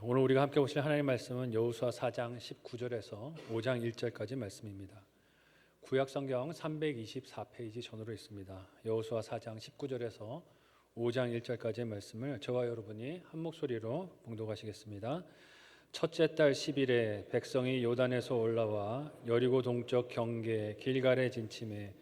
오늘 우리가 함께 보실 하나님의 말씀은 여호수아 4장 19절에서 5장 1절까지 말씀입니다. 구약성경 324페이지 전으로 있습니다. 여호수아 4장 19절에서 5장 1절까지의 말씀을 저와 여러분이 한 목소리로 봉독하시겠습니다. 첫째 달 10일에 백성이 요단에서 올라와 여리고 동쪽 경계 길갈에 진침해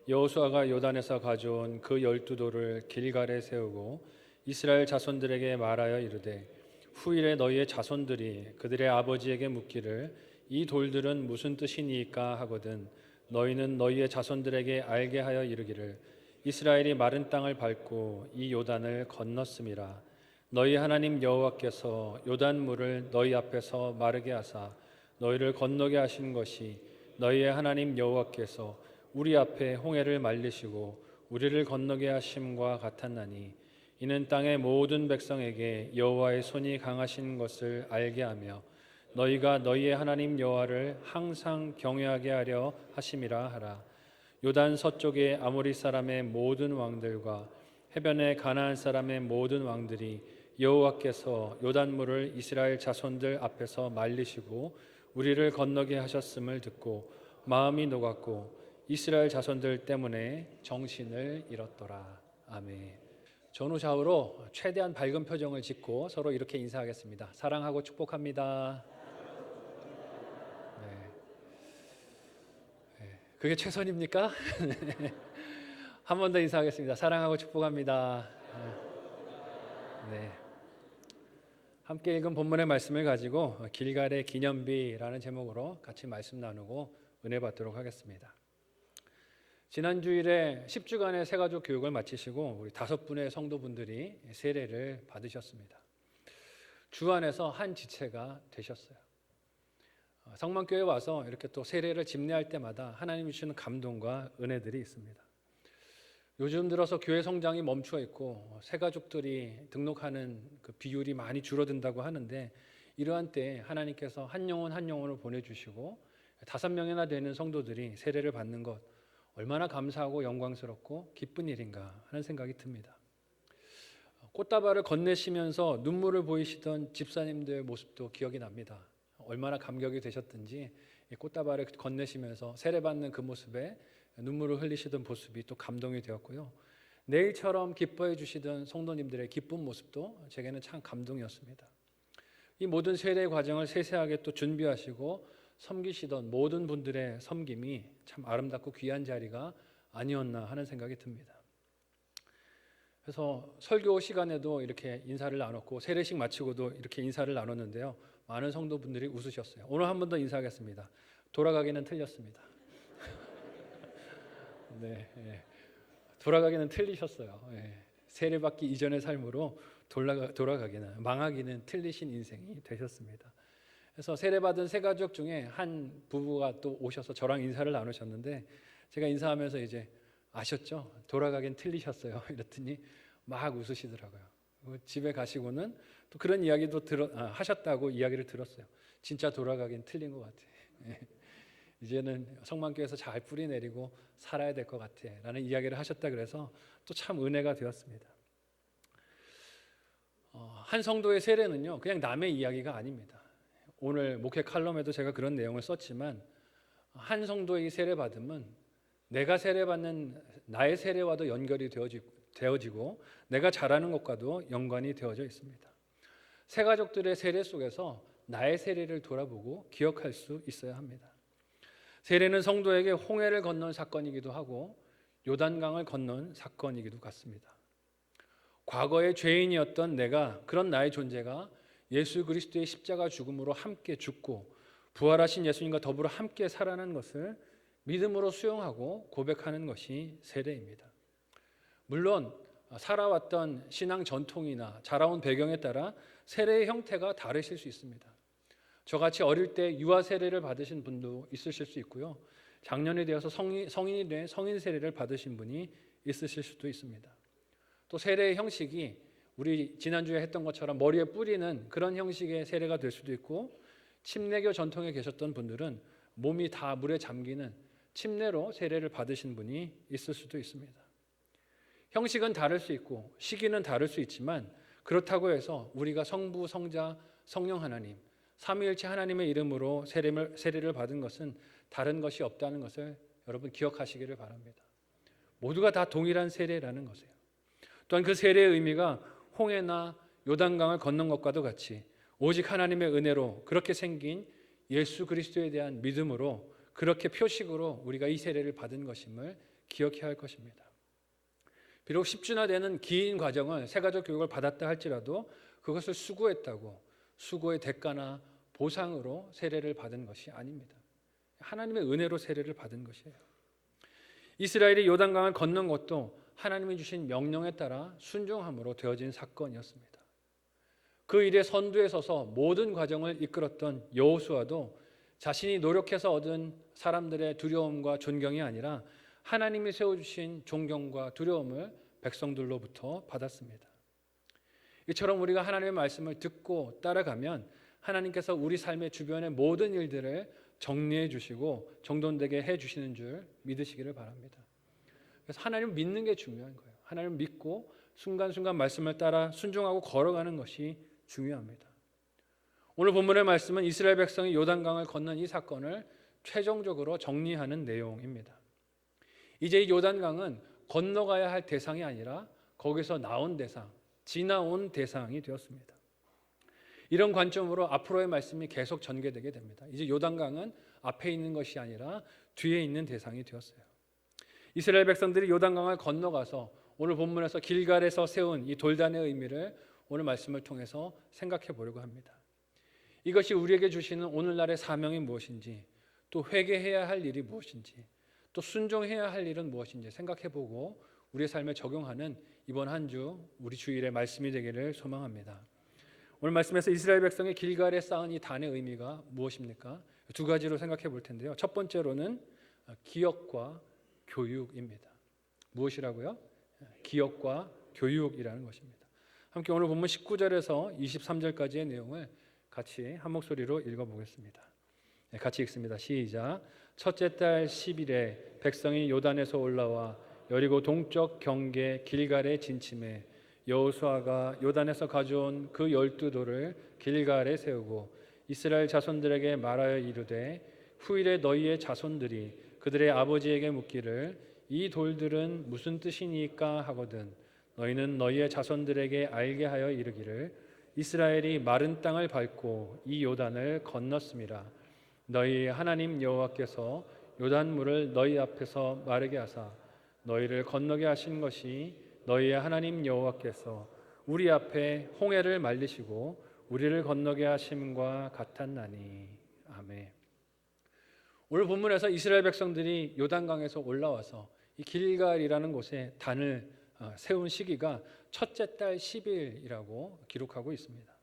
여호수아가 요단에서 가져온 그 12돌을 길갈에 세우고 이스라엘 자손들에게 말하여 이르되 후일에 너희의 자손들이 그들의 아버지에게 묻기를 이 돌들은 무슨 뜻이니까 하거든 너희는 너희의 자손들에게 알게 하여 이르기를 이스라엘이 마른 땅을 밟고 이 요단을 건넜음이라. 너희 하나님 여호와께서 요단 물을 너희 앞에서 마르게 하사 너희를 건너게 하신 것이 너희의 하나님 여호와께서 우리 앞에 홍해를 말리시고 우리를 건너게 하심과 같았나니 이는 땅의 모든 백성에게 여호와의 손이 강하신 것을 알게 하며 너희가 너희의 하나님 여호와를 항상 경외하게 하려 하심이라 하라. 요단 서쪽의 아모리 사람의 모든 왕들과 해변의 가나안 사람의 모든 왕들이 여호와께서 요단물을 이스라엘 자손들 앞에서 말리시고 우리를 건너게 하셨음을 듣고 마음이 녹았고 이스라엘 자손들 때문에 정신을 잃었더라. 아멘. 전후 좌우로 최대한 밝은 표정을 짓고 서로 이렇게 인사하겠습니다. 사랑하고 축복합니다. 그게 최선입니까? 한 번 더 인사하겠습니다. 사랑하고 축복합니다. 네. 함께 읽은 본문의 말씀을 가지고 길갈의 기념비라는 제목으로 같이 말씀 나누고 은혜 받도록 하겠습니다. 지난 주일에 10주간의 새가족 교육을 마치시고 우리 5분의 성도분들이 세례를 받으셨습니다. 주 안에서 한 지체가 되셨어요. 성만교회에 와서 이렇게 또 세례를 집례할 때마다 하나님이 주시는 감동과 은혜들이 있습니다. 요즘 들어서 교회 성장이 멈추어 있고 새가족들이 등록하는 그 비율이 많이 줄어든다고 하는데 이러한 때에 하나님께서 한 영혼 한 영혼을 보내주시고 5명이나 되는 성도들이 세례를 받는 것 얼마나 감사하고 영광스럽고 기쁜 일인가 하는 생각이 듭니다. 꽃다발을 건네시면서 눈물을 보이시던 집사님들의 모습도 기억이 납니다. 얼마나 감격이 되셨든지 꽃다발을 건네시면서 세례받는 그 모습에 눈물을 흘리시던 모습이 또 감동이 되었고요. 내일처럼 기뻐해 주시던 성도님들의 기쁜 모습도 제게는 참 감동이었습니다. 이 모든 세례 과정을 세세하게 또 준비하시고 섬기시던 모든 분들의 섬김이 참 아름답고 귀한 자리가 아니었나 하는 생각이 듭니다. 그래서 설교 시간에도 이렇게 인사를 나눴고 세례식 마치고도 이렇게 인사를 나눴는데요. 많은 성도분들이 웃으셨어요. 오늘 한 번 더 인사하겠습니다. 돌아가기는 틀렸습니다. 네, 돌아가기는 틀리셨어요. 세례받기 이전의 삶으로 돌아가기는 망하기는 틀리신 인생이 되셨습니다. 그래서 세례받은 새가족 중에 한 부부가 또 오셔서 저랑 인사를 나누셨는데 제가 인사하면서 이제 아셨죠? 돌아가긴 틀리셨어요. 이랬더니 막 웃으시더라고요. 집에 가시고는 또 그런 이야기도 하셨다고 이야기를 들었어요. 진짜 돌아가긴 틀린 것 같아. 이제는 성만교회에서 잘 뿌리 내리고 살아야 될 것 같아 라는 이야기를 하셨다 그래서 또 참 은혜가 되었습니다. 한 성도의 세례는요 그냥 남의 이야기가 아닙니다. 오늘 목회 칼럼에도 제가 그런 내용을 썼지만 한 성도의 세례받음은 내가 세례받는 나의 세례와도 연결이 되어지고 내가 잘하는 것과도 연관이 되어져 있습니다. 새가족들의 세례 속에서 나의 세례를 돌아보고 기억할 수 있어야 합니다. 세례는 성도에게 홍해를 건넌 사건이기도 하고 요단강을 건넌 사건이기도 같습니다. 과거의 죄인이었던 내가 그런 나의 존재가 예수 그리스도의 십자가 죽음으로 함께 죽고 부활하신 예수님과 더불어 함께 살아난 것을 믿음으로 수용하고 고백하는 것이 세례입니다. 물론 살아왔던 신앙 전통이나 자라온 배경에 따라 세례의 형태가 다르실 수 있습니다. 저같이 어릴 때 유아 세례를 받으신 분도 있으실 수 있고요. 장년이 되어서 성인이 된 성인 세례를 받으신 분이 있으실 수도 있습니다. 또 세례의 형식이 우리 지난주에 했던 것처럼 머리에 뿌리는 그런 형식의 세례가 될 수도 있고 침례교 전통에 계셨던 분들은 몸이 다 물에 잠기는 침례로 세례를 받으신 분이 있을 수도 있습니다. 형식은 다를 수 있고 시기는 다를 수 있지만 그렇다고 해서 우리가 성부, 성자, 성령 하나님 삼위일체 하나님의 이름으로 세례를 받은 것은 다른 것이 없다는 것을 여러분 기억하시기를 바랍니다. 모두가 다 동일한 세례라는 것이에요. 또한 그 세례의 의미가 홍해나 요단강을 건넌 것과도 같이 오직 하나님의 은혜로 그렇게 생긴 예수 그리스도에 대한 믿음으로 그렇게 표식으로 우리가 이 세례를 받은 것임을 기억해야 할 것입니다. 비록 10주나 되는 긴 과정을 새가족 교육을 받았다 할지라도 그것을 수고했다고 수고의 대가나 보상으로 세례를 받은 것이 아닙니다. 하나님의 은혜로 세례를 받은 것이에요. 이스라엘이 요단강을 건넌 것도 하나님이 주신 명령에 따라 순종함으로 되어진 사건이었습니다. 그 일의 선두에 서서 모든 과정을 이끌었던 여호수아도 자신이 노력해서 얻은 사람들의 두려움과 존경이 아니라 하나님이 세워주신 존경과 두려움을 백성들로부터 받았습니다. 이처럼 우리가 하나님의 말씀을 듣고 따라가면 하나님께서 우리 삶의 주변의 모든 일들을 정리해 주시고 정돈되게 해 주시는 줄 믿으시기를 바랍니다. 그래서 하나님을 믿는 게 중요한 거예요. 하나님을 믿고 순간순간 말씀을 따라 순종하고 걸어가는 것이 중요합니다. 오늘 본문의 말씀은 이스라엘 백성이 요단강을 건넌 이 사건을 최종적으로 정리하는 내용입니다. 이제 이 요단강은 건너가야 할 대상이 아니라 거기서 나온 대상, 지나온 대상이 되었습니다. 이런 관점으로 앞으로의 말씀이 계속 전개되게 됩니다. 이제 요단강은 앞에 있는 것이 아니라 뒤에 있는 대상이 되었어요. 이스라엘 백성들이 요단강을 건너가서 오늘 본문에서 길갈에서 세운 이 돌단의 의미를 오늘 말씀을 통해서 생각해 보려고 합니다. 이것이 우리에게 주시는 오늘날의 사명이 무엇인지, 또 회개해야 할 일이 무엇인지, 또 순종해야 할 일은 무엇인지 생각해 보고 우리의 삶에 적용하는 이번 한 주 우리 주일의 말씀이 되기를 소망합니다. 오늘 말씀에서 이스라엘 백성이 길갈에 쌓은 이 단의 의미가 무엇입니까? 두 가지로 생각해 볼 텐데요. 첫 번째로는 기억과 교육입니다. 무엇이라고요? 기억과 교육이라는 것입니다. 함께 오늘 본문 19절에서 23절까지의 내용을 같이 한 목소리로 읽어보겠습니다. 같이 읽습니다. 시작. 첫째 달 10일에 백성이 요단에서 올라와 여리고 동쪽 경계 길갈에 진침해 여호수아가 요단에서 가져온 그 12돌을 길갈에 세우고 이스라엘 자손들에게 말하여 이르되 후일에 너희의 자손들이 그들의 아버지에게 묻기를 이 돌들은 무슨 뜻이니까 하거든 너희는 너희의 자손들에게 알게 하여 이르기를 이스라엘이 마른 땅을 밟고 이 요단을 건넜음이라. 너희 하나님 여호와께서 요단물을 너희 앞에서 마르게 하사 너희를 건너게 하신 것이 너희의 하나님 여호와께서 우리 앞에 홍해를 말리시고 우리를 건너게 하심과 같았나니. 아멘. 오늘 본문에서 이스라엘 백성들이 요단강에서 올라와서 이 길갈이라는 곳에 단을 세운 시기가 첫째 달 10일이라고 기록하고 있습니다.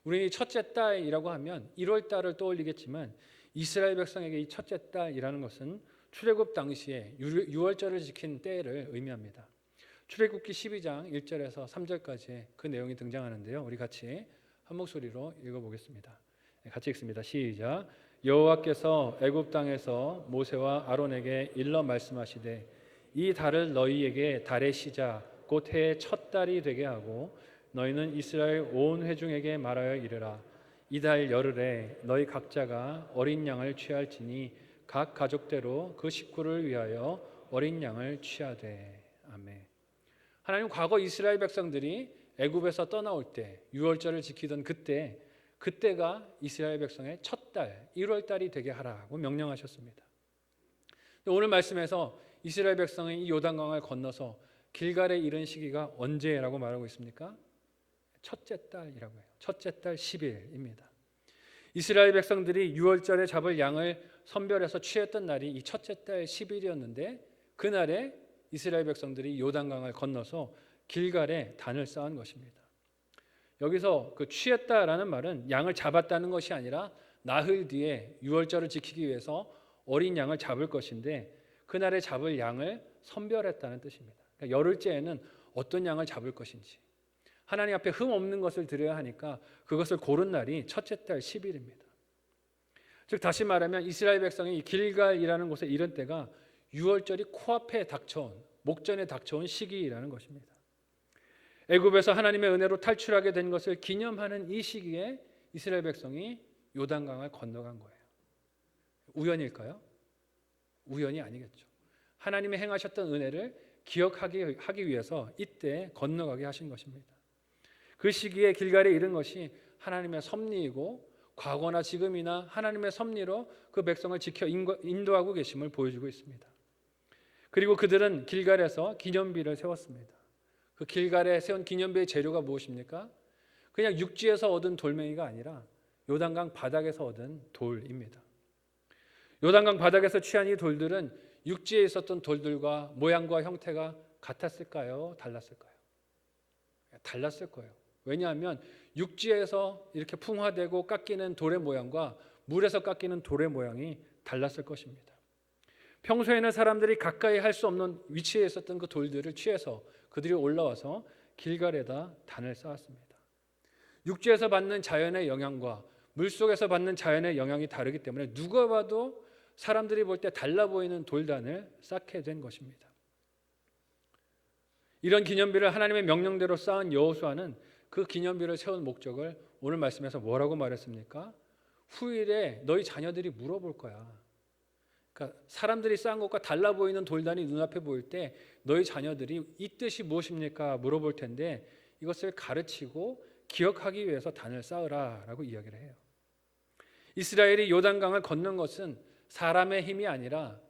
우리 첫째 달이라고 하면 1월 달을 떠올리겠지만 이스라엘 백성에게 이 첫째 달이라는 것은 출애굽 당시에 유월절을 지킨 때를 의미합니다. 출애굽기 12장 1절에서 3절까지 그 내용이 등장하는데요. 우리 같이 한 목소리로 읽어보겠습니다. 같이 읽습니다. 시작. 여호와께서 애굽 땅에서 모세와 아론에게 일러 말씀하시되 이 달을 너희에게 달의 시작 곧 해의 첫 달이 되게 하고 너희는 이스라엘 온 회중에게 말하여 이르라. 이 달 열흘에 너희 각자가 어린 양을 취할지니 각 가족대로 그 식구를 위하여 어린 양을 취하되. 아멘. 하나님 과거 이스라엘 백성들이 애굽에서 떠나올 때 유월절을 지키던 그때가 이스라엘 백성의 첫 달 1월 달이 되게 하라고 명령하셨습니다. 오늘 말씀에서 이스라엘 백성이 이 요단강을 건너서 길갈에 이른 시기가 언제라고 말하고 있습니까? 첫째 달이라고 해요. 첫째 달 10일입니다. 이스라엘 백성들이 유월절에 잡을 양을 선별해서 취했던 날이 이 첫째 달 10일이었는데 그날에 이스라엘 백성들이 요단강을 건너서 길갈에 단을 쌓은 것입니다. 여기서 그 취했다라는 말은 양을 잡았다는 것이 아니라 나흘 뒤에 유월절을 지키기 위해서 어린 양을 잡을 것인데 그날에 잡을 양을 선별했다는 뜻입니다. 그러니까 열흘째에는 어떤 양을 잡을 것인지 하나님 앞에 흠 없는 것을 드려야 하니까 그것을 고른 날이 첫째 달 10일입니다. 즉 다시 말하면 이스라엘 백성이 길갈이라는 곳에 이른 때가 유월절이 코앞에 닥쳐온 목전에 닥쳐온 시기라는 것입니다. 애굽에서 하나님의 은혜로 탈출하게 된 것을 기념하는 이 시기에 이스라엘 백성이 요단강을 건너간 거예요. 우연일까요? 우연이 아니겠죠. 하나님의 행하셨던 은혜를 기억하기 위해서 이때 건너가게 하신 것입니다. 그 시기에 길갈에 이른 것이 하나님의 섭리이고 과거나 지금이나 하나님의 섭리로 그 백성을 지켜 인도하고 계심을 보여주고 있습니다. 그리고 그들은 길갈에서 기념비를 세웠습니다. 그 길갈에 세운 기념비의 재료가 무엇입니까? 그냥 육지에서 얻은 돌멩이가 아니라 요단강 바닥에서 얻은 돌입니다. 요단강 바닥에서 취한 이 돌들은 육지에 있었던 돌들과 모양과 형태가 같았을까요? 달랐을까요? 달랐을 거예요. 왜냐하면 육지에서 이렇게 풍화되고 깎이는 돌의 모양과 물에서 깎이는 돌의 모양이 달랐을 것입니다. 평소에는 사람들이 가까이 할 수 없는 위치에 있었던 그 돌들을 취해서 그들이 올라와서 길갈에다 단을 쌓았습니다. 육지에서 받는 자연의 영향과 물속에서 받는 자연의 영향이 다르기 때문에 누가 봐도 사람들이 볼 때 달라 보이는 돌단을 쌓게 된 것입니다. 이런 기념비를 하나님의 명령대로 쌓은 여호수아는 그 기념비를 세운 목적을 오늘 말씀에서 뭐라고 말했습니까? 후일에 너희 자녀들이 물어볼 거야. 그러니까 사람들이 쌓은 것과 달라 보이는 돌단이 눈앞에 보일 때 너희 자녀들이 이 뜻이 무엇입니까? 물어볼 텐데 이것을 가르치고 기억하기 위해서 단을 쌓으라라고 이야기를 해요. 이스라엘이 요단강을 건넌 것은 사람의 힘이 아니라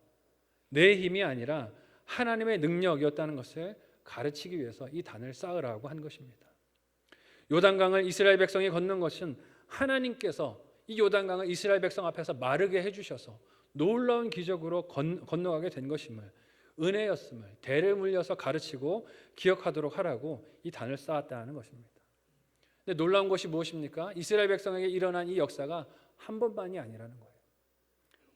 내 힘이 아니라 하나님의 능력이었다는 것을 가르치기 위해서 이 단을 쌓으라고 한 것입니다. 요단강을 이스라엘 백성이 건넌 것은 하나님께서 이 요단강을 이스라엘 백성 앞에서 마르게 해주셔서 놀라운 기적으로 건너가게 된 것임을, 은혜였음을 대를 물려서 가르치고 기억하도록 하라고 이 단을 쌓았다는 것입니다. 근데 놀라운 것이 무엇입니까? 이스라엘 백성에게 일어난 이 역사가 한 번만이 아니라는 거예요.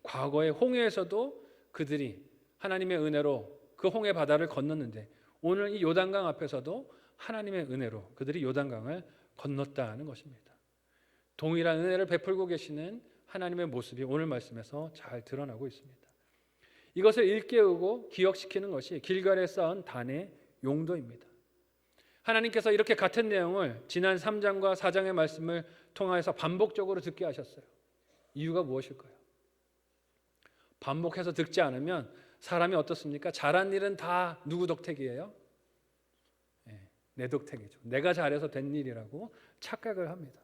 과거의 홍해에서도 그들이 하나님의 은혜로 그 홍해 바다를 건넜는데 오늘 이 요단강 앞에서도 하나님의 은혜로 그들이 요단강을 건넜다는 것입니다. 동일한 은혜를 베풀고 계시는 하나님의 모습이 오늘 말씀에서 잘 드러나고 있습니다. 이것을 일깨우고 기억시키는 것이 길갈에 쌓은 단의 용도입니다. 하나님께서 이렇게 같은 내용을 지난 3장과 4장의 말씀을 통하여서 반복적으로 듣게 하셨어요. 이유가 무엇일까요? 반복해서 듣지 않으면 사람이 어떻습니까? 잘한 일은 다 누구 덕택이에요? 내 덕택이죠. 내가 잘해서 된 일이라고 착각을 합니다.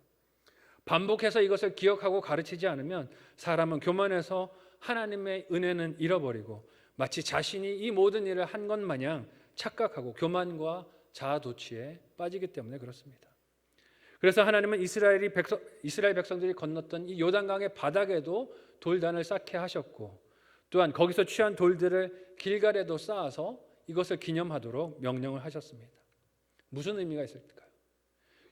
반복해서 이것을 기억하고 가르치지 않으면 사람은 교만해서 하나님의 은혜는 잃어버리고 마치 자신이 이 모든 일을 한 것 마냥 착각하고 교만과 자아도취에 빠지기 때문에 그렇습니다. 그래서 하나님은 이스라엘 백성들이 건넜던 이 요단강의 바닥에도 돌단을 쌓게 하셨고 또한 거기서 취한 돌들을 길갈에도 쌓아서 이것을 기념하도록 명령을 하셨습니다. 무슨 의미가 있을까요?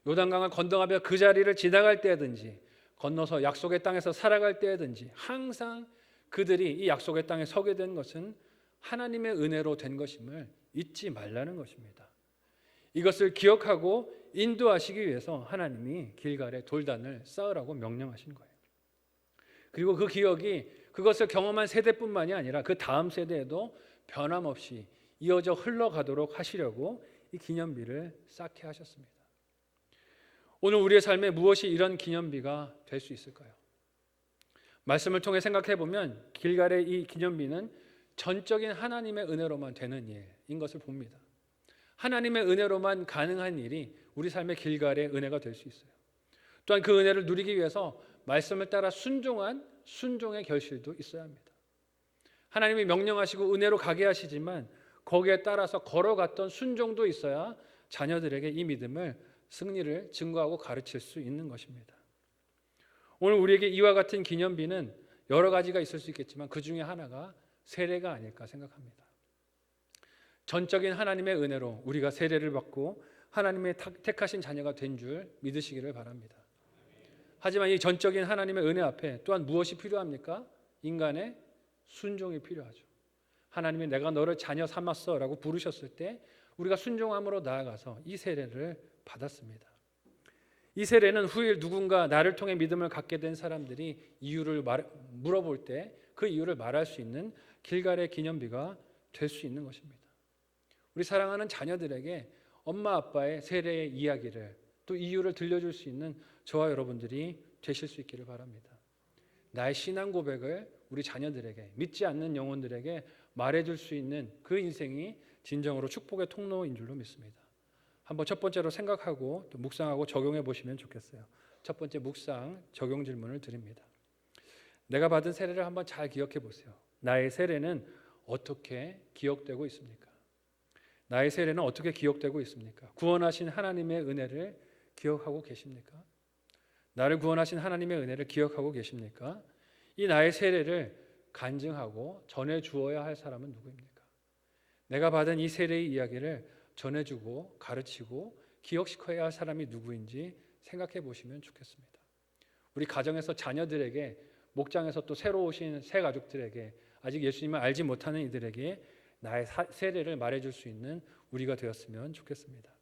요단강을 건너가며 그 자리를 지나갈 때든지 건너서 약속의 땅에서 살아갈 때든지 항상 그들이 이 약속의 땅에 서게 된 것은 하나님의 은혜로 된 것임을 잊지 말라는 것입니다. 이것을 기억하고 인도하시기 위해서 하나님이 길갈에 돌단을 쌓으라고 명령하신 거예요. 그리고 그 기억이 그것을 경험한 세대뿐만이 아니라 그 다음 세대에도 변함없이 이어져 흘러가도록 하시려고 이 기념비를 쌓게 하셨습니다. 오늘 우리의 삶에 무엇이 이런 기념비가 될 수 있을까요? 말씀을 통해 생각해 보면 길갈의 이 기념비는 전적인 하나님의 은혜로만 되는 일인 것을 봅니다. 하나님의 은혜로만 가능한 일이 우리 삶의 길갈의 은혜가 될 수 있어요. 또한 그 은혜를 누리기 위해서 말씀을 따라 순종한 순종의 결실도 있어야 합니다. 하나님이 명령하시고 은혜로 가게 하시지만 거기에 따라서 걸어갔던 순종도 있어야 자녀들에게 이 믿음을 승리를 증거하고 가르칠 수 있는 것입니다. 오늘 우리에게 이와 같은 기념비는 여러 가지가 있을 수 있겠지만 그 중에 하나가 세례가 아닐까 생각합니다. 전적인 하나님의 은혜로 우리가 세례를 받고 하나님의 택하신 자녀가 된 줄 믿으시기를 바랍니다. 하지만 이 전적인 하나님의 은혜 앞에 또한 무엇이 필요합니까? 인간의 순종이 필요하죠. 하나님이 내가 너를 자녀 삼았어 라고 부르셨을 때 우리가 순종함으로 나아가서 이 세례를 받았습니다. 이 세례는 후일 누군가 나를 통해 믿음을 갖게 된 사람들이 이유를 물어볼 때 그 이유를 말할 수 있는 길갈의 기념비가 될 수 있는 것입니다. 우리 사랑하는 자녀들에게 엄마 아빠의 세례의 이야기를 또 이유를 들려줄 수 있는 저와 여러분들이 되실 수 있기를 바랍니다. 나의 신앙 고백을 우리 자녀들에게, 믿지 않는 영혼들에게 말해줄 수 있는 그 인생이 진정으로 축복의 통로인 줄로 믿습니다. 한번 첫 번째로 생각하고 또 묵상하고 적용해 보시면 좋겠어요. 첫 번째 묵상 적용 질문을 드립니다. 내가 받은 세례를 한번 잘 기억해 보세요. 나의 세례는 어떻게 기억되고 있습니까? 나의 세례는 어떻게 기억되고 있습니까? 구원하신 하나님의 은혜를 기억하고 계십니까? 나를 구원하신 하나님의 은혜를 기억하고 계십니까? 이 나의 세례를 간증하고 전해 주어야 할 사람은 누구입니까? 내가 받은 이 세례의 이야기를 전해주고 가르치고 기억시켜야 할 사람이 누구인지 생각해 보시면 좋겠습니다. 우리 가정에서 자녀들에게, 목장에서 또 새로 오신 새 가족들에게, 아직 예수님을 알지 못하는 이들에게 나의 세례를 말해줄 수 있는 우리가 되었으면 좋겠습니다.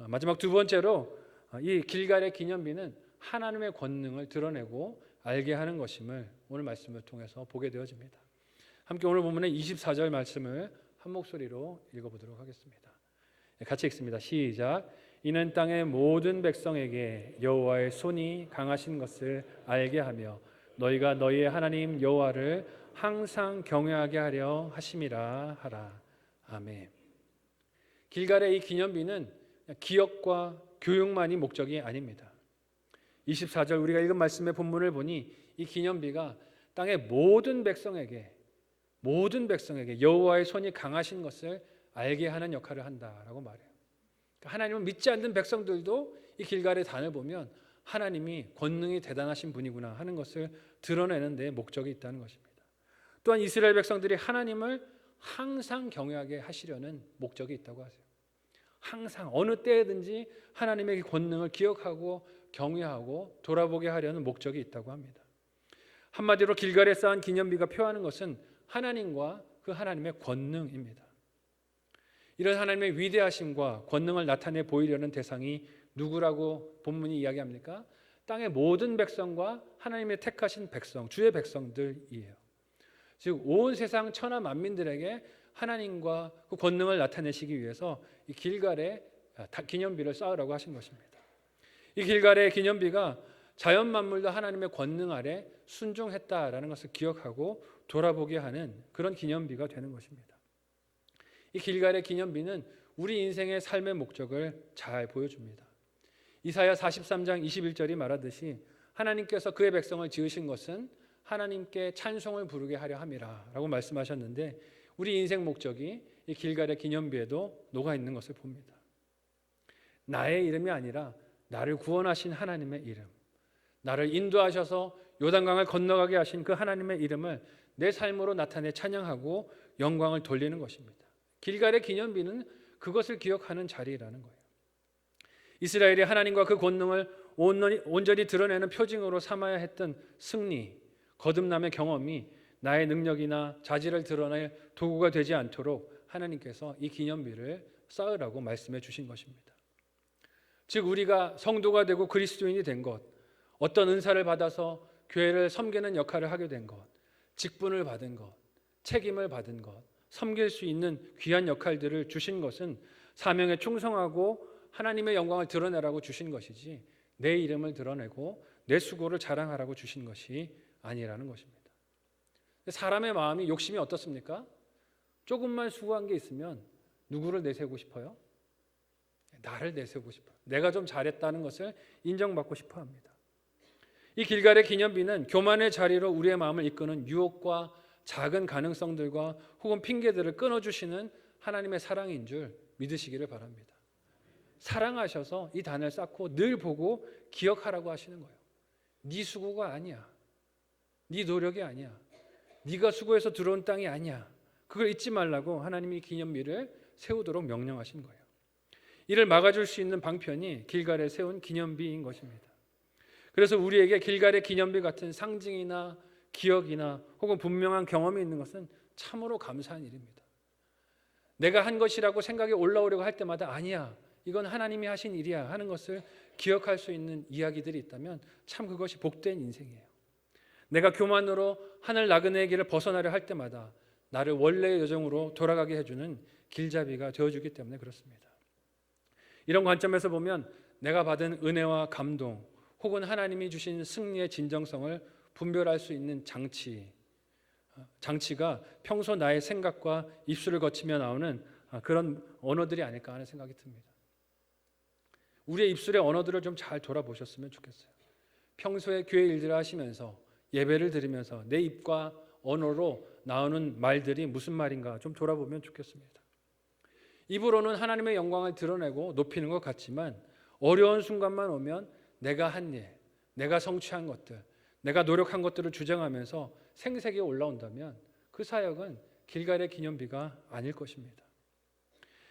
마지막 두 번째로 이 길갈의 기념비는 하나님의 권능을 드러내고 알게 하는 것임을 오늘 말씀을 통해서 보게 되어집니다. 함께 오늘 본문의 24절 말씀을 한 목소리로 읽어보도록 하겠습니다. 같이 읽습니다. 시작. 이는 땅의 모든 백성에게 여호와의 손이 강하신 것을 알게 하며 너희가 너희의 하나님 여호와를 항상 경외하게 하려 하심이라 하라. 아멘. 길갈의 이 기념비는 기억과 교육만이 목적이 아닙니다. 24절 우리가 읽은 말씀의 본문을 보니 이 기념비가 땅의 모든 백성에게 여호와의 손이 강하신 것을 알게 하는 역할을 한다라고 말해요. 하나님을 믿지 않는 백성들도 이 길갈의 단을 보면 하나님이 권능이 대단하신 분이구나 하는 것을 드러내는 데 목적이 있다는 것입니다. 또한 이스라엘 백성들이 하나님을 항상 경외하게 하시려는 목적이 있다고 하세요. 항상 어느 때든지 하나님의 권능을 기억하고 경외하고 돌아보게 하려는 목적이 있다고 합니다. 한마디로 길갈에 쌓은 기념비가 표하는 것은 하나님과 그 하나님의 권능입니다. 이런 하나님의 위대하심과 권능을 나타내 보이려는 대상이 누구라고 본문이 이야기합니까? 땅의 모든 백성과 하나님의 택하신 백성, 주의 백성들이에요. 즉 온 세상 천하 만민들에게 하나님과 그 권능을 나타내시기 위해서 이 길갈에 기념비를 쌓으라고 하신 것입니다. 이 길갈의 기념비가 자연 만물도 하나님의 권능 아래 순종했다라는 것을 기억하고 돌아보게 하는 그런 기념비가 되는 것입니다. 이 길갈의 기념비는 우리 인생의 삶의 목적을 잘 보여줍니다. 이사야 43장 21절이 말하듯이 하나님께서 그의 백성을 지으신 것은 하나님께 찬송을 부르게 하려 함이라 라고 말씀하셨는데 우리 인생 목적이 이 길갈의 기념비에도 녹아 있는 것을 봅니다. 나의 이름이 아니라 나를 구원하신 하나님의 이름, 나를 인도하셔서 요단강을 건너가게 하신 그 하나님의 이름을 내 삶으로 나타내 찬양하고 영광을 돌리는 것입니다. 길갈의 기념비는 그것을 기억하는 자리라는 거예요. 이스라엘이 하나님과 그 권능을 온전히 드러내는 표징으로 삼아야 했던 승리, 거듭남의 경험이 나의 능력이나 자질을 드러낼 도구가 되지 않도록 하나님께서 이 기념비를 쌓으라고 말씀해 주신 것입니다. 즉 우리가 성도가 되고 그리스도인이 된 것, 어떤 은사를 받아서 교회를 섬기는 역할을 하게 된 것, 직분을 받은 것, 책임을 받은 것, 섬길 수 있는 귀한 역할들을 주신 것은 사명에 충성하고 하나님의 영광을 드러내라고 주신 것이지 내 이름을 드러내고 내 수고를 자랑하라고 주신 것이 아니라는 것입니다. 사람의 마음이 욕심이 어떻습니까? 조금만 수고한 게 있으면 누구를 내세우고 싶어요? 나를 내세우고 싶어요. 내가 좀 잘했다는 것을 인정받고 싶어 합니다. 이 길갈의 기념비는 교만의 자리로 우리의 마음을 이끄는 유혹과 작은 가능성들과 혹은 핑계들을 끊어주시는 하나님의 사랑인 줄 믿으시기를 바랍니다. 사랑하셔서 이 단을 쌓고 늘 보고 기억하라고 하시는 거예요. 네 수고가 아니야. 네 노력이 아니야. 네가 수고해서 들어온 땅이 아니야. 그걸 잊지 말라고 하나님이 기념비를 세우도록 명령하신 거예요. 이를 막아줄 수 있는 방편이 길갈에 세운 기념비인 것입니다. 그래서 우리에게 길갈의 기념비 같은 상징이나 기억이나 혹은 분명한 경험이 있는 것은 참으로 감사한 일입니다. 내가 한 것이라고 생각이 올라오려고 할 때마다 아니야, 이건 하나님이 하신 일이야 하는 것을 기억할 수 있는 이야기들이 있다면 참 그것이 복된 인생이에요. 내가 교만으로 하늘 나그네의 길을 벗어나려 할 때마다 나를 원래의 여정으로 돌아가게 해주는 길잡이가 되어주기 때문에 그렇습니다. 이런 관점에서 보면 내가 받은 은혜와 감동 혹은 하나님이 주신 승리의 진정성을 분별할 수 있는 장치가 평소 나의 생각과 입술을 거치며 나오는 그런 언어들이 아닐까 하는 생각이 듭니다. 우리의 입술의 언어들을 좀 잘 돌아보셨으면 좋겠어요. 평소에 교회 일들을 하시면서 예배를 드리면서 내 입과 언어로 나오는 말들이 무슨 말인가 좀 돌아보면 좋겠습니다. 입으로는 하나님의 영광을 드러내고 높이는 것 같지만 어려운 순간만 오면 내가 한 일, 내가 성취한 것들, 내가 노력한 것들을 주장하면서 생색이 올라온다면 그 사역은 길갈의 기념비가 아닐 것입니다.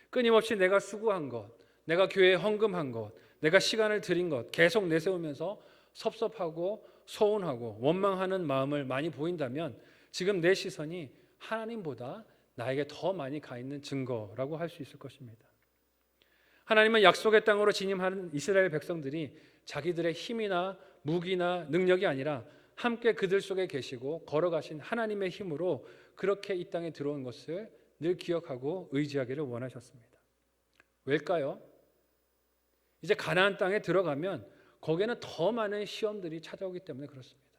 끊임없이 내가 수고한 것, 내가 교회에 헌금한 것, 내가 시간을 들인 것 계속 내세우면서 섭섭하고 서운하고 원망하는 마음을 많이 보인다면 지금 내 시선이 하나님보다 나에게 더 많이 가 있는 증거라고 할 수 있을 것입니다. 하나님은 약속의 땅으로 진입하는 이스라엘 백성들이 자기들의 힘이나 무기나 능력이 아니라 함께 그들 속에 계시고 걸어가신 하나님의 힘으로 그렇게 이 땅에 들어온 것을 늘 기억하고 의지하기를 원하셨습니다. 왜일까요? 이제 가나안 땅에 들어가면 거기에는 더 많은 시험들이 찾아오기 때문에 그렇습니다.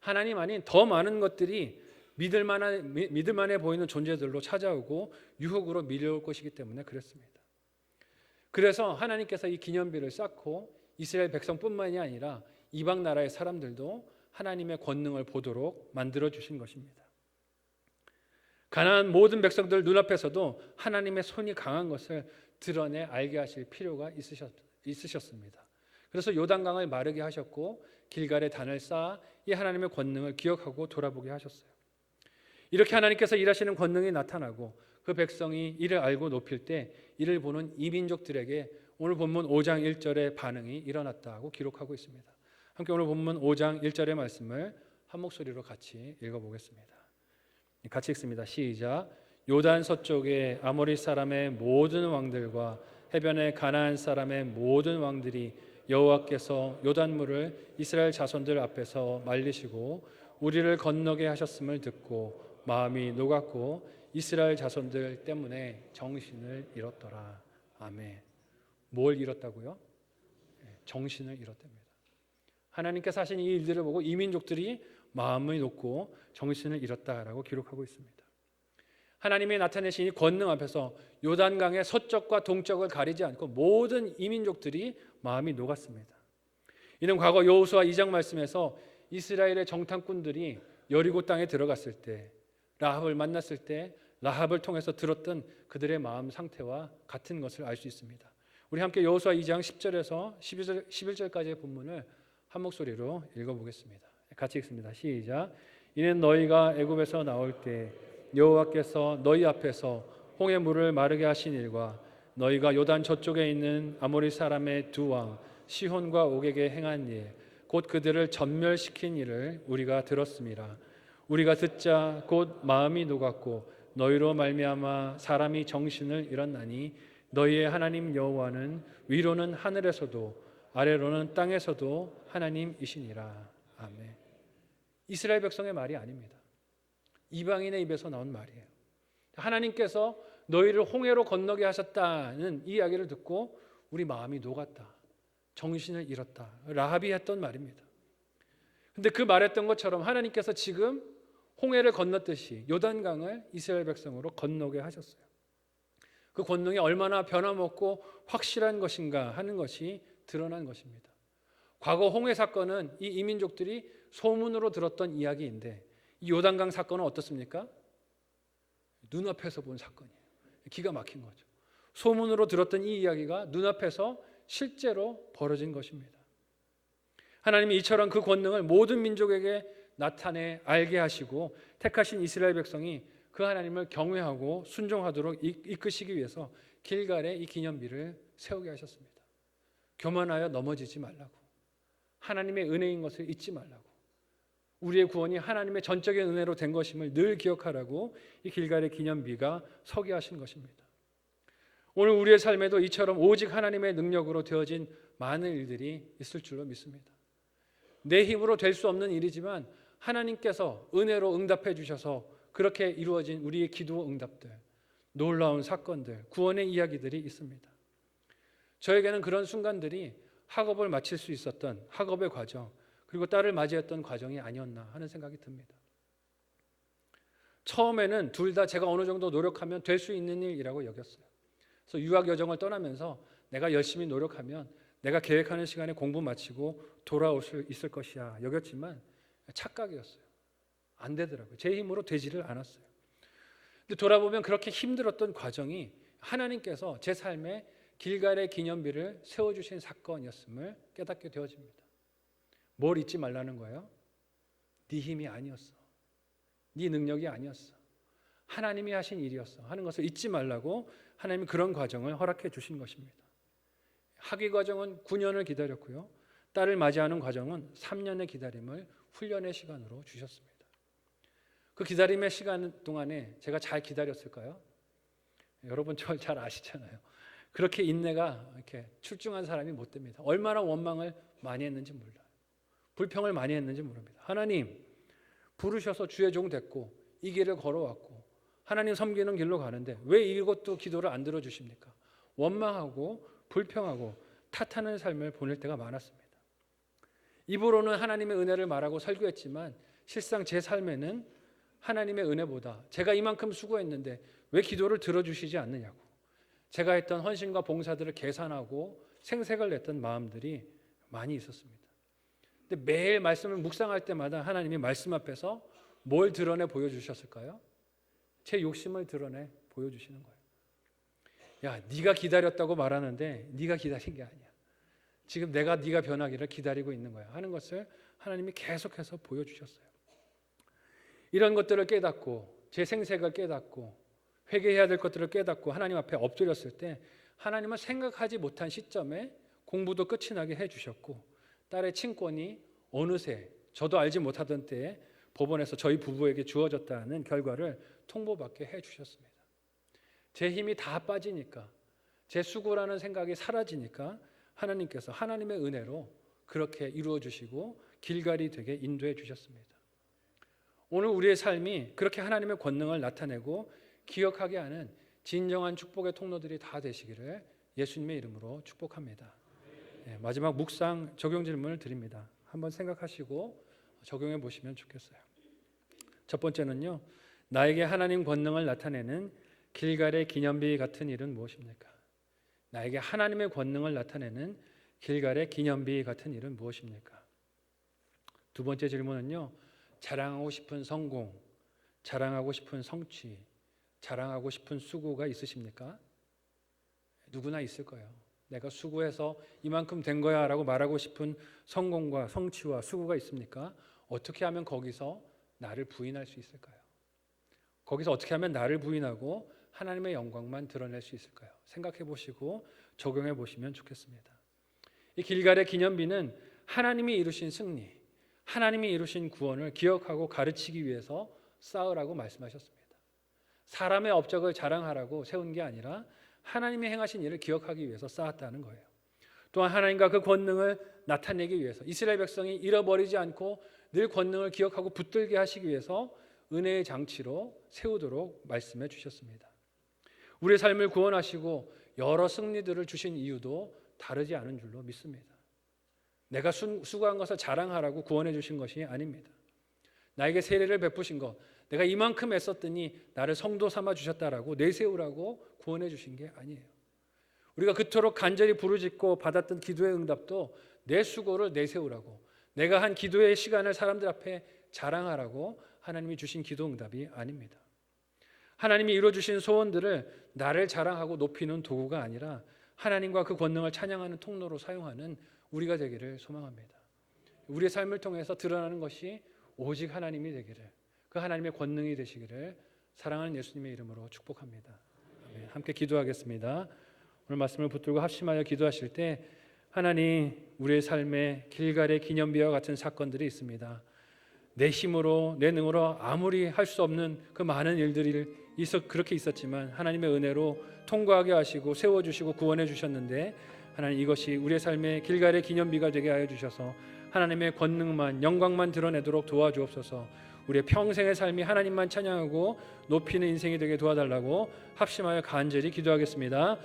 하나님 아닌 더 많은 것들이 믿을만해 보이는 존재들로 찾아오고 유혹으로 밀려올 것이기 때문에 그렇습니다. 그래서 하나님께서 이 기념비를 쌓고 이스라엘 백성뿐만이 아니라 이방 나라의 사람들도 하나님의 권능을 보도록 만들어 주신 것입니다. 가나안 모든 백성들 눈앞에서도 하나님의 손이 강한 것을 드러내 알게 하실 필요가 있으셨습니다. 그래서 요단강을 마르게 하셨고 길갈에 단을 쌓아 이 하나님의 권능을 기억하고 돌아보게 하셨어요. 이렇게 하나님께서 일하시는 권능이 나타나고 그 백성이 이를 알고 높일 때 이를 보는 이민족들에게 오늘 본문 5장 1절의 반응이 일어났다고 기록하고 있습니다. 함께 오늘 본문 5장 1절의 말씀을 한 목소리로 같이 읽어보겠습니다. 같이 읽습니다. 시작. 요단 서쪽의 아모리 사람의 모든 왕들과 해변의 가나안 사람의 모든 왕들이 여호와께서 요단물을 이스라엘 자손들 앞에서 말리시고 우리를 건너게 하셨음을 듣고 마음이 녹았고 이스라엘 자손들 때문에 정신을 잃었더라. 아멘. 뭘 잃었다고요? 정신을 잃었답니다. 하나님께서 하신 이 일들을 보고 이민족들이 마음이 녹고 정신을 잃었다라고 기록하고 있습니다. 하나님이 나타내신 이 권능 앞에서 요단강의 서쪽과 동쪽을 가리지 않고 모든 이민족들이 마음이 녹았습니다. 이는 과거 여호수아 2장 말씀에서 이스라엘의 정탐꾼들이 여리고 땅에 들어갔을 때 라합을 만났을 때 라합을 통해서 들었던 그들의 마음 상태와 같은 것을 알 수 있습니다. 우리 함께 여호수아 2장 10절에서 11절까지의 본문을 한 목소리로 읽어보겠습니다. 같이 읽습니다. 시작. 이는 너희가 애굽에서 나올 때 여호와께서 너희 앞에서 홍해 물을 마르게 하신 일과 너희가 요단 저쪽에 있는 아모리 사람의 두 왕 시혼과 옥에게 행한 일 곧 그들을 전멸시킨 일을 우리가 들었습니다. 우리가 듣자 곧 마음이 녹았고 너희로 말미암아 사람이 정신을 잃었나니 너희의 하나님 여호와는 위로는 하늘에서도 아래로는 땅에서도 하나님이시니라. 아멘. 이스라엘 백성의 말이 아닙니다. 이방인의 입에서 나온 말이에요. 하나님께서 너희를 홍해로 건너게 하셨다는 이 이야기를 듣고 우리 마음이 녹았다. 정신을 잃었다. 라합이 했던 말입니다. 근데 그 말했던 것처럼 하나님께서 지금 홍해를 건넜듯이 요단강을 이스라엘 백성으로 건너게 하셨어요. 그 권능이 얼마나 변함없고 확실한 것인가 하는 것이 드러난 것입니다. 과거 홍해 사건은 이 이민족들이 소문으로 들었던 이야기인데 이 요단강 사건은 어떻습니까? 눈앞에서 본 사건이에요. 기가 막힌 거죠. 소문으로 들었던 이 이야기가 눈앞에서 실제로 벌어진 것입니다. 하나님이 이처럼 그 권능을 모든 민족에게 나타내 알게 하시고 택하신 이스라엘 백성이 그 하나님을 경외하고 순종하도록 이끄시기 위해서 길갈에 이 기념비를 세우게 하셨습니다. 교만하여 넘어지지 말라고, 하나님의 은혜인 것을 잊지 말라고, 우리의 구원이 하나님의 전적인 은혜로 된 것임을 늘 기억하라고 이 길갈의 기념비가 서게 하신 것입니다. 오늘 우리의 삶에도 이처럼 오직 하나님의 능력으로 되어진 많은 일들이 있을 줄로 믿습니다. 내 힘으로 될 수 없는 일이지만 하나님께서 은혜로 응답해 주셔서 그렇게 이루어진 우리의 기도 응답들, 놀라운 사건들, 구원의 이야기들이 있습니다. 저에게는 그런 순간들이 학업을 마칠 수 있었던 학업의 과정, 그리고 딸을 맞이했던 과정이 아니었나 하는 생각이 듭니다. 처음에는 둘 다 제가 어느 정도 노력하면 될 수 있는 일이라고 여겼어요. 그래서 유학 여정을 떠나면서 내가 열심히 노력하면 내가 계획하는 시간에 공부 마치고 돌아올 수 있을 것이야 여겼지만 착각이었어요. 안 되더라고요. 제 힘으로 되지를 않았어요. 근데 돌아보면 그렇게 힘들었던 과정이 하나님께서 제 삶에 길갈의 기념비를 세워주신 사건이었음을 깨닫게 되어집니다. 뭘 잊지 말라는 거예요? 네 힘이 아니었어. 네 능력이 아니었어. 하나님이 하신 일이었어 하는 것을 잊지 말라고 하나님이 그런 과정을 허락해 주신 것입니다. 학위 과정은 9년을 기다렸고요. 딸을 맞이하는 과정은 3년의 기다림을 훈련의 시간으로 주셨습니다. 그 기다림의 시간 동안에 제가 잘 기다렸을까요? 여러분 저 잘 아시잖아요. 그렇게 인내가 이렇게 출중한 사람이 못 됩니다. 얼마나 원망을 많이 했는지 몰라요. 불평을 많이 했는지 모릅니다. 하나님 부르셔서 주의 종 됐고 이 길을 걸어왔고 하나님 섬기는 길로 가는데 왜 이것도 기도를 안 들어주십니까? 원망하고 불평하고 탓하는 삶을 보낼 때가 많았습니다. 입으로는 하나님의 은혜를 말하고 설교했지만 실상 제 삶에는 하나님의 은혜보다 제가 이만큼 수고했는데 왜 기도를 들어주시지 않느냐고, 제가 했던 헌신과 봉사들을 계산하고 생색을 냈던 마음들이 많이 있었습니다. 근데 매일 말씀을 묵상할 때마다 하나님이 말씀 앞에서 뭘 드러내 보여주셨을까요? 제 욕심을 드러내 보여주시는 거예요. 야, 네가 기다렸다고 말하는데 네가 기다린 게 아니야. 지금 내가 네가 변하기를 기다리고 있는 거야 하는 것을 하나님이 계속해서 보여주셨어요. 이런 것들을 깨닫고 제 생색을 깨닫고 회개해야 될 것들을 깨닫고 하나님 앞에 엎드렸을 때 하나님은 생각하지 못한 시점에 공부도 끝이 나게 해주셨고 딸의 친권이 어느새 저도 알지 못하던 때에 법원에서 저희 부부에게 주어졌다는 결과를 통보받게 해주셨습니다. 제 힘이 다 빠지니까, 제 수고라는 생각이 사라지니까 하나님께서 하나님의 은혜로 그렇게 이루어 주시고 길갈이 되게 인도해 주셨습니다. 오늘 우리의 삶이 그렇게 하나님의 권능을 나타내고 기억하게 하는 진정한 축복의 통로들이 다 되시기를 예수님의 이름으로 축복합니다. 마지막 묵상 적용 질문을 드립니다. 한번 생각하시고 적용해 보시면 좋겠어요. 첫 번째는요, 나에게 하나님 권능을 나타내는 길갈의 기념비 같은 일은 무엇입니까? 나에게 하나님의 권능을 나타내는 길갈의 기념비 같은 일은 무엇입니까? 두 번째 질문은요, 자랑하고 싶은 성공, 자랑하고 싶은 성취, 자랑하고 싶은 수고가 있으십니까? 누구나 있을 거예요. 내가 수고해서 이만큼 된 거야 라고 말하고 싶은 성공과 성취와 수고가 있습니까? 어떻게 하면 거기서 나를 부인할 수 있을까요? 거기서 어떻게 하면 나를 부인하고 하나님의 영광만 드러낼 수 있을까요? 생각해 보시고 적용해 보시면 좋겠습니다. 이 길갈의 기념비는 하나님이 이루신 승리, 하나님이 이루신 구원을 기억하고 가르치기 위해서 쌓으라고 말씀하셨습니다. 사람의 업적을 자랑하라고 세운 게 아니라 하나님이 행하신 일을 기억하기 위해서 쌓았다는 거예요. 또한 하나님과 그 권능을 나타내기 위해서 이스라엘 백성이 잃어버리지 않고 늘 권능을 기억하고 붙들게 하시기 위해서 은혜의 장치로 세우도록 말씀해 주셨습니다. 우리의 삶을 구원하시고 여러 승리들을 주신 이유도 다르지 않은 줄로 믿습니다. 내가 수고한 것을 자랑하라고 구원해 주신 것이 아닙니다. 나에게 세례를 베푸신 것, 내가 이만큼 애썼더니 나를 성도 삼아 주셨다라고 내세우라고 구원해 주신 게 아니에요. 우리가 그토록 간절히 부르짖고 받았던 기도의 응답도 내 수고를 내세우라고, 내가 한 기도의 시간을 사람들 앞에 자랑하라고 하나님이 주신 기도 응답이 아닙니다. 하나님이 이루어주신 소원들을 나를 자랑하고 높이는 도구가 아니라 하나님과 그 권능을 찬양하는 통로로 사용하는 우리가 되기를 소망합니다. 우리의 삶을 통해서 드러나는 것이 오직 하나님이 되기를, 그 하나님의 권능이 되시기를 사랑하는 예수님의 이름으로 축복합니다. 함께 기도하겠습니다. 오늘 말씀을 붙들고 합심하여 기도하실 때 하나님, 우리의 삶에 길갈의 기념비와 같은 사건들이 있습니다. 내 힘으로 내 능으로 아무리 할 수 없는 그 많은 일들이 그렇게 있었지만 하나님의 은혜로 통과하게 하시고 세워주시고 구원해 주셨는데 하나님, 이것이 우리의 삶의 길갈의 기념비가 되게 하여 주셔서 하나님의 권능만 영광만 드러내도록 도와주옵소서. 우리의 평생의 삶이 하나님만 찬양하고 높이는 인생이 되게 도와달라고 합심하여 간절히 기도하겠습니다.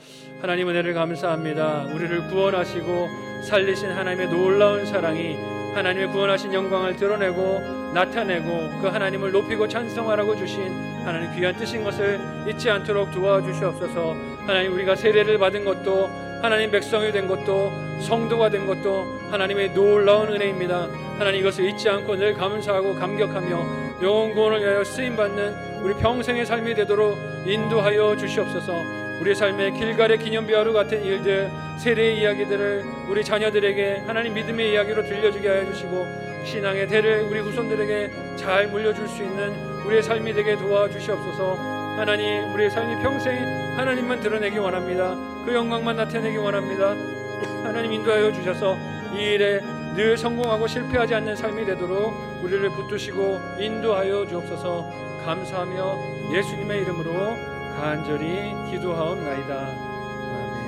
하나님 은혜를 감사합니다. 우리를 구원하시고 살리신 하나님의 놀라운 사랑이 하나님의 구원하신 영광을 드러내고 나타내고 그 하나님을 높이고 찬송하라고 주신 하나님 귀한 뜻인 것을 잊지 않도록 도와주시옵소서. 하나님 우리가 세례를 받은 것도 하나님 백성이 된 것도 성도가 된 것도 하나님의 놀라운 은혜입니다. 하나님 이것을 잊지 않고 늘 감사하고 감격하며 영혼 구원을 위하여 쓰임받는 우리 평생의 삶이 되도록 인도하여 주시옵소서. 우리 삶의 길갈의 기념비와로 같은 일들, 세례의 이야기들을 우리 자녀들에게 하나님 믿음의 이야기로 들려주게 하여 주시고 신앙의 대를 우리 후손들에게 잘 물려줄 수 있는 우리의 삶이 되게 도와주시옵소서. 하나님 우리의 삶이 평생 하나님만 드러내기 원합니다. 그 영광만 나타내기 원합니다. 하나님 인도하여 주셔서 이 일에 늘 성공하고 실패하지 않는 삶이 되도록 우리를 붙드시고 인도하여 주옵소서. 감사하며 예수님의 이름으로 간절히 기도하옵나이다. 아멘.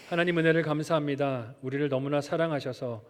하나님 은혜를 감사합니다. 우리를 너무나 사랑하셔서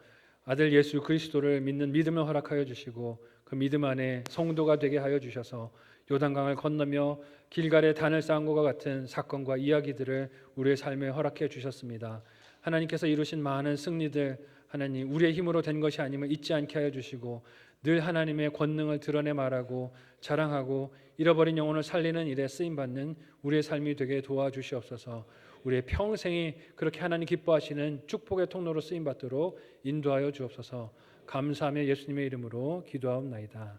아들 예수 그리스도를 믿는 믿음을 허락하여 주시고 그 믿음 안에 성도가 되게 하여 주셔서 요단강을 건너며 길갈의 단을 쌓은 것과 같은 사건과 이야기들을 우리의 삶에 허락해 주셨습니다. 하나님께서 이루신 많은 승리들 하나님 우리의 힘으로 된 것이 아님을 잊지 않게 하여 주시고 늘 하나님의 권능을 드러내 말하고 자랑하고 잃어버린 영혼을 살리는 일에 쓰임받는 우리의 삶이 되게 도와주시옵소서. 우리의 평생이 그렇게 하나님 기뻐하시는 축복의 통로로 쓰임받도록 인도하여 주옵소서. 감사하며 예수님의 이름으로 기도하옵나이다.